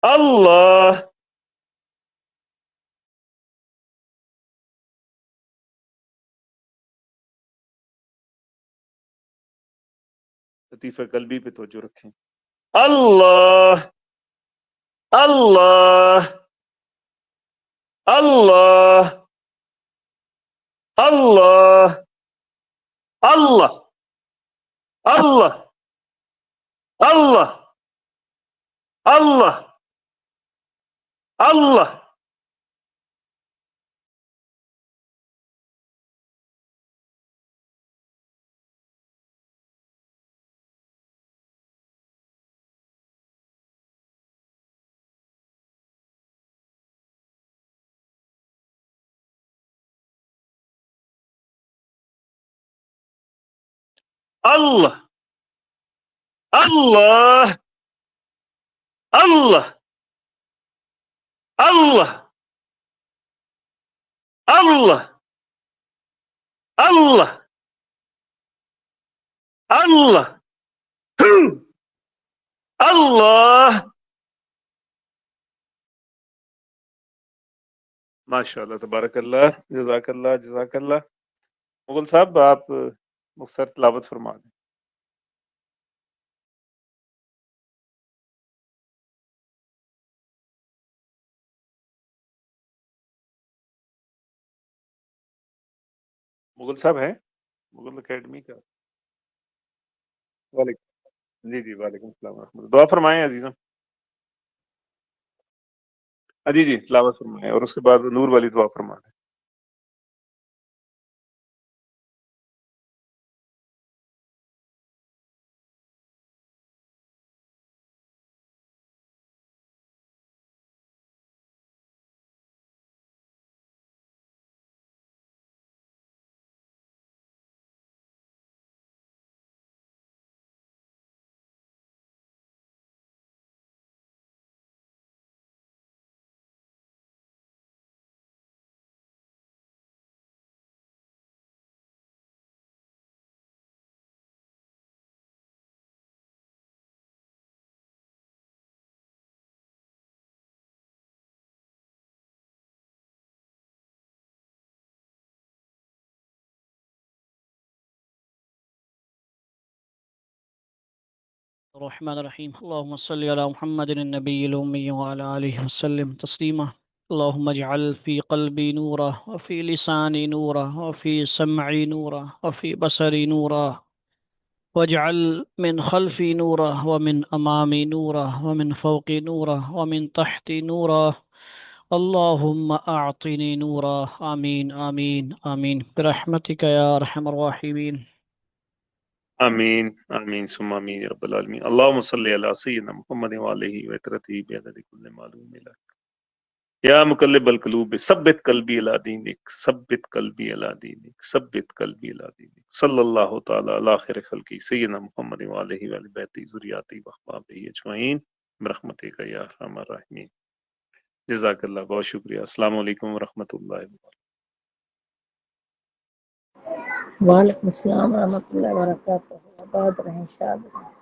अल्लाह। लतीफ़ कल्बी पे तवज्जो रखें। अल्लाह। अल्लाह। अल्लाह। अल्लाह। अल्लाह। अल्लाह। अल्लाह। अल्लाह। अल्लाह। अल्लाह। अल्लाह। अल्लाह। अल्लाह। अल्लाह। अल्लाह। अल्लाह। अल्लाह। माशाअल्लाह तबारकल्लाह। जज़ाकल्लाह जज़ाकल्लाह। मुगल साहब आप मुख्तसर तिलावत फरमा दें। मुगल साहब हैं मुगल एकेडमी का। वालेकुम जी जी वालेकुम सलाम व रहमतुल्लाह। दुआ फरमाएं अजीजम। जी जी तिलावत फरमाएं और उसके बाद नूर वाली दुआ फरमाएं। रहमानिर्रहीम अल्लाहुम्मा सल्लि अला मुहम्मदिन नबिय्यिल उम्मी व अला आलिहि वसल्लम तस्लीमा। अल्लाहुम्मा इजअल फ़ी क़ल्बी नूरा व फ़ी लिसानी नूरा व फ़ी समई नूरा व फ़ी बसरी नूरा वजअल मिन खल्फ़ी नूरा व मिन अमामी नूरा व मिन फ़ौक़ी नूरा व मिन तहती नूरा। अल्लाहुम्मा अअतिनी नूरा। आमीन आमीन आमीन बिरहमतिका या अरहमर राहिमीन। आमीन आमीन सुम्मा आमीन या रब्बल आलमीन। अल्लाहुम्मा सल्लि अला सय्यिदिना मुहम्मद व आलिहि व इतरतिही बिअददि कुल्लि मालूम लक। या मुकल्लिबल क़ुलूब सब्बित क़ल्बी अला दीनिक सब्बित क़ल्बी अला दीनिक सब्बित क़ल्बी अला दीनिक। सल्लल्लाहु तआला अला खैरि ख़ल्क़ी सय्यिदिना मुहम्मद व आलिहि व अहलि बैति ज़ुर्रिय्यति व अहबाबिही अजमईन बिरहमतिका या अरहमर राहिमीन। जज़ाकल्लाह। बहुत शुक्रिया। अस्सलाम वालेकुम व रहमतुल्लाहि व बरकातहू। वालेकुम अस्सलाम रहमतुल्लाहि व बरकातहू। आबाद रहें, शाद रहें।